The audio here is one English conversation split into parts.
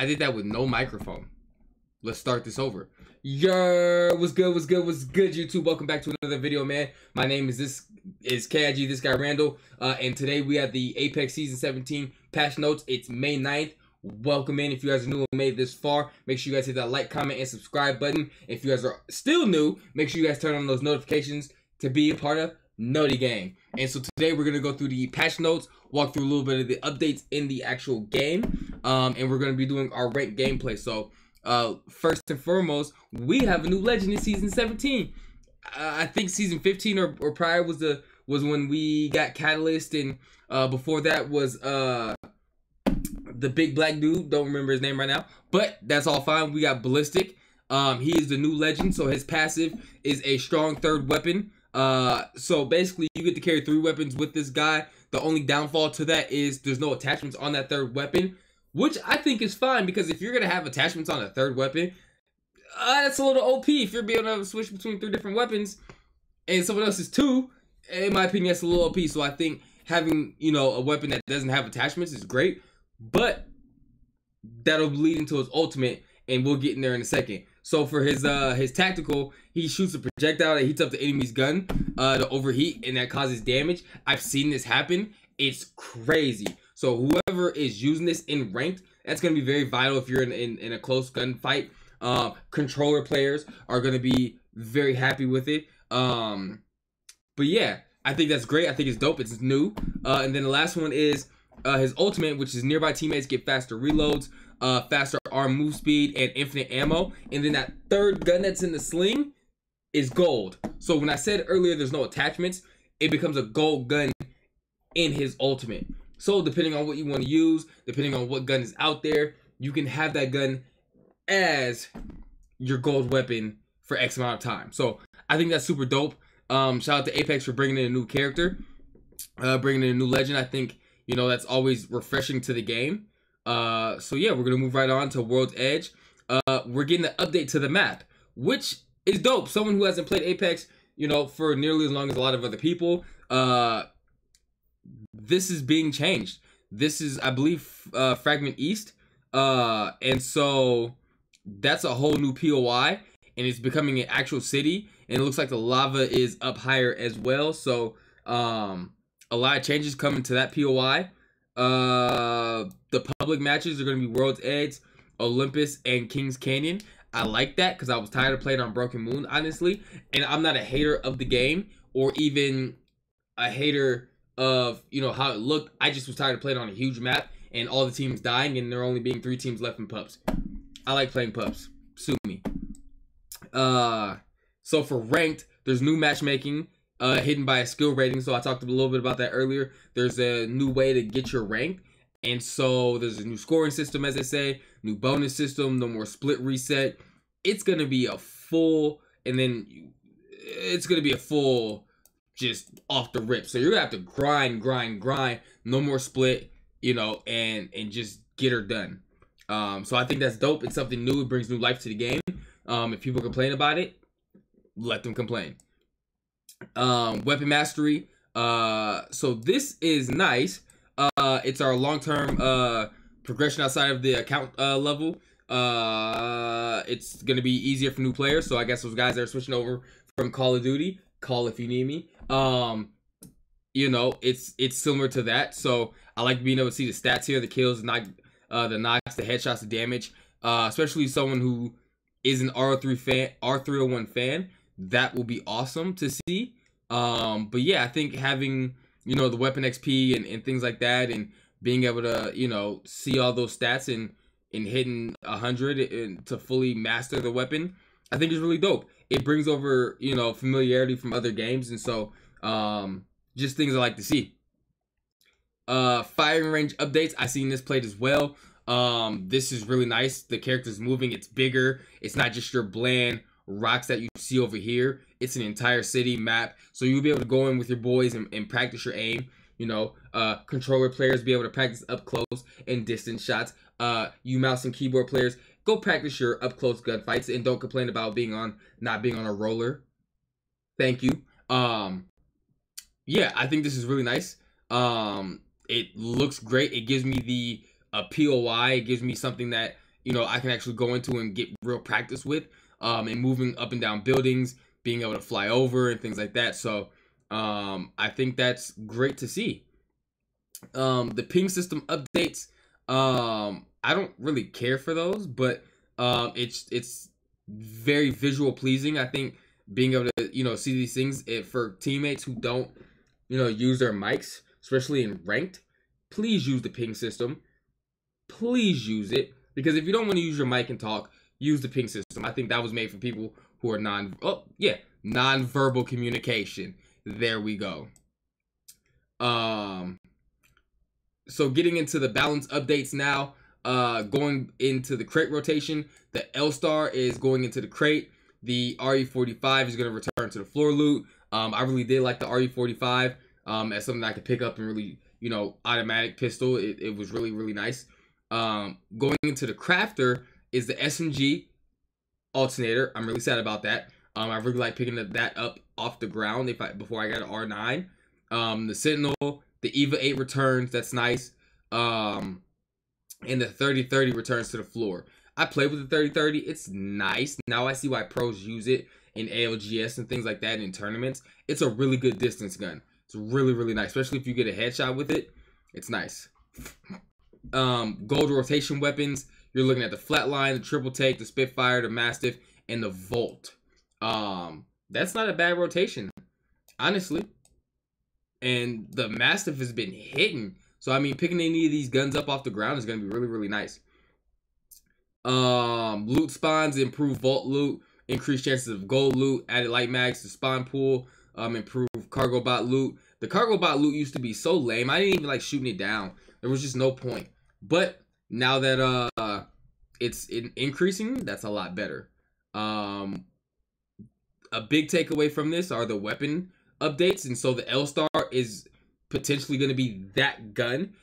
I did that with no microphone. Let's start this over. Yo, what's good, YouTube? Welcome back to another video, man. My name is KIG, this guy Randall. And today we have the Apex Season 17 patch notes. It's May 9th. Welcome in. If you guys are new and made it this far, make sure you guys hit that like, comment, and subscribe button. If you guys are still new, make sure you guys turn on those notifications to be a part of Noti Gang. And so today we're going to go through the patch notes, walk through a little bit of the updates in the actual game, and we're going to be doing our ranked gameplay. So first and foremost, we have a new legend in Season 17. I think Season 15 or prior was when we got Catalyst, and before that was the big black dude. Don't remember his name right now, but that's all fine. We got Ballistic. He is the new legend, so his passive is a strong third weapon. So basically you get to carry 3 weapons with this guy. The only downfall to that is there's no attachments on that third weapon, which I think is fine, because if you're gonna have attachments on a third weapon, that's a little OP. If you're being able to switch between 3 different weapons and someone else is 2, in my opinion, that's a little OP. So I think having, you know, a weapon that doesn't have attachments is great, but that'll lead into his ultimate, and we'll get in there in a second. So for his tactical, he shoots a projectile that heats up the enemy's gun to overheat, and that causes damage. I've seen this happen. It's crazy. So whoever is using this in ranked, that's going to be very vital if you're in a close gunfight. Controller players are going to be very happy with it. But yeah, I think that's great. I think it's dope. It's new. And then the last one is his ultimate, which is nearby teammates get faster reloads, faster arm move speed, and infinite ammo. And then that third gun that's in the sling is gold. So when I said earlier there's no attachments, it becomes a gold gun in his ultimate. So depending on what you want to use, depending on what gun is out there, you can have that gun as your gold weapon for X amount of time. So I think that's super dope. Shout out to Apex for bringing in a new character, bringing in a new legend. I think, you know, that's always refreshing to the game. So yeah, we're gonna move right on to World's Edge. We're getting an update to the map, which is dope. Someone who hasn't played Apex, you know, for nearly as long as a lot of other people, this is being changed. This is, I believe, Fragment East, and so that's a whole new POI, and it's becoming an actual city, and it looks like the lava is up higher as well. So a lot of changes coming to that POI. The public matches are going to be World's Edge, Olympus, and Kings Canyon. I like that because I was tired of playing on Broken Moon, honestly, and I'm not a hater of the game or even a hater of, you know, how it looked. I just was tired of playing on a huge map and all the teams dying and there only being 3 teams left in pubs. I like playing pubs. Sue me. So for ranked, there's new matchmaking hidden by a skill rating. So I talked a little bit about that earlier. There's a new way to get your rank, and so there's a new scoring system, as I say, new bonus system, no more split reset. It's gonna be a full, and then it's gonna be a full, just off the rip. So you're gonna have to grind, no more split, you know, and just get her done. So I think that's dope. It's something new. It brings new life to the game. If people complain about it, let them complain. Weapon mastery. So this is nice. It's our long-term progression outside of the account level. It's gonna be easier for new players. So I guess those guys that are switching over from Call of Duty, call if you need me. You know, it's similar to that. So I like being able to see the stats here, the kills, the knocks, the headshots, the damage. Especially someone who is an R301 fan. That will be awesome to see. But yeah, I think having, you know, the weapon XP and things like that, and being able to, you know, see all those stats and hitting 100 to fully master the weapon, I think is really dope. It brings over, you know, familiarity from other games, and so just things I like to see. Firing range updates, I seen this played as well. This is really nice. The character's moving, it's bigger. It's not just your bland rocks that you see over here. It's an entire city map, so you'll be able to go in with your boys and practice your aim. You know, controller players be able to practice up close and distance shots. You mouse and keyboard players, go practice your up close gunfights and don't complain about not being on a roller. Thank you. Yeah, I think this is really nice. It looks great. It gives me the POI. It gives me something that you know, I can actually go into and get real practice with, and moving up and down buildings, being able to fly over and things like that. So I think that's great to see. The ping system updates, I don't really care for those, but it's very visual pleasing. I think being able to, you know, see these things, for teammates who don't, you know, use their mics, especially in ranked, please use the ping system. Please use it, because if you don't want to use your mic and talk, use the ping system. I think that was made for people who are non-verbal communication. There we go. So getting into the balance updates now, going into the crate rotation, the L-Star is going into the crate. The RE45 is going to return to the floor loot. I really did like the RE45 as something I could pick up and really, you know, automatic pistol. It was really, really nice. Going into the crafter is the SMG alternator. I'm really sad about that. I really like picking that up off the ground before I got an R9. The Sentinel, the EVA 8 returns. That's nice. And the 3030 returns to the floor. I played with the 3030. It's nice. Now I see why pros use it in ALGS and things like that, and in tournaments. It's a really good distance gun. It's really, really nice, especially if you get a headshot with it. It's nice. Gold rotation weapons. You're looking at the Flatline, the Triple Take, the Spitfire, the Mastiff, and the Volt. That's not a bad rotation, honestly. And the Mastiff has been hitting. So, I mean, picking any of these guns up off the ground is going to be really, really nice. Loot spawns, improve vault loot, increased chances of gold loot, added light mags to spawn pool, improve cargo bot loot. The cargo bot loot used to be so lame. I didn't even like shooting it down. There was just no point. But now that it's increasing, that's a lot better. A big takeaway from this are the weapon updates, and so the L-Star is potentially going to be that gun.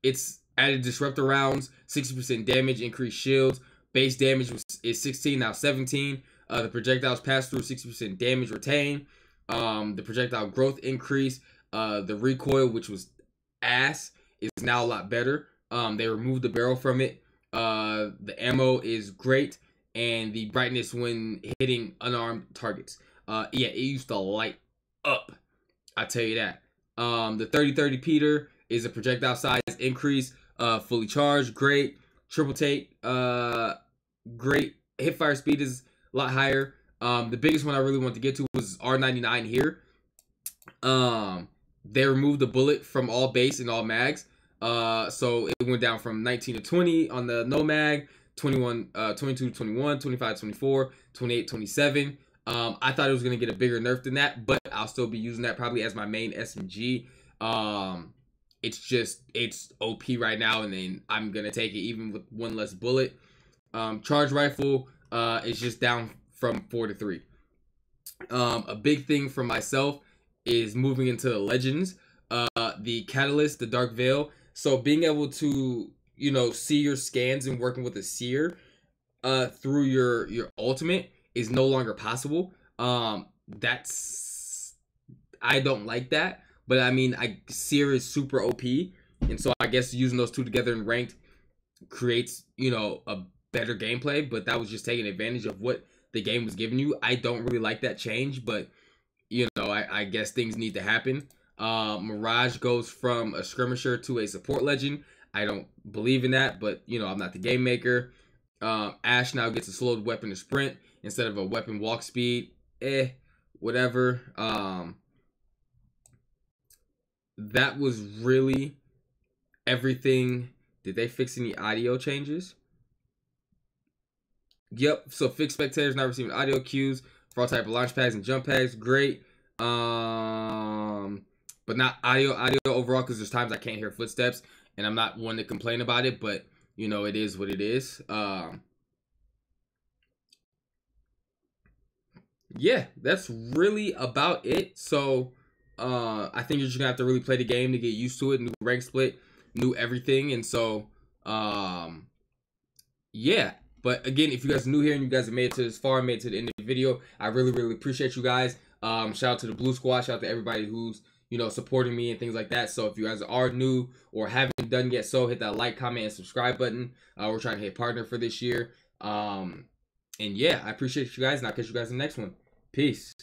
It's added disruptor rounds, 60% damage, increased shields. Base damage is 16, now 17. The projectiles pass through, 60% damage retain. The projectile growth increase. The recoil, which was ass, is now a lot better. They removed the barrel from it. The ammo is great, and the brightness when hitting unarmed targets. Yeah, it used to light up, I tell you that. The 3030 Peter is a projectile size increase, fully charged, great. Triple Take, great. Hipfire speed is a lot higher. The biggest one I really wanted to get to was R99 here. They removed the bullet from all base and all mags. So it went down from 19 to 20 on the no mag, 22 to 21, 25 to 24, 28 to 27. I thought it was going to get a bigger nerf than that, but I'll still be using that probably as my main SMG. It's OP right now, and then I'm going to take it even with one less bullet. Charge rifle is just down from 4 to 3. A big thing for myself is moving into the legends, the Catalyst, the Dark Veil. So being able to, you know, see your scans and working with a seer through your ultimate is no longer possible. I don't like that, but I mean, seer is super OP, and so I guess using those two together in ranked creates, you know, a better gameplay. But that was just taking advantage of what the game was giving you. I don't really like that change, but you know, I guess things need to happen. Mirage goes from a skirmisher to a support legend. I don't believe in that, but you know, I'm not the game maker. Ash now gets a slowed weapon to sprint instead of a weapon walk speed. Whatever. That was really everything. Did they fix any audio changes? Yep. So fixed spectators not receiving audio cues for all type of launch pads and jump pads. Great. But not audio overall, because there's times I can't hear footsteps, and I'm not one to complain about it, but you know, it is what it is. Yeah, that's really about it. So I think you're just gonna have to really play the game to get used to it. New rank split, new everything, and so yeah. But again, if you guys are new here and you guys have made it to this far, made it to the end of the video, I really, really appreciate you guys. Shout out to the Blue Squad. Shout out to everybody who's, you know, supporting me and things like that. So if you guys are new or haven't done yet so, hit that like, comment, and subscribe button. We're trying to hit partner for this year. And yeah, I appreciate you guys, and I'll catch you guys in the next one. Peace.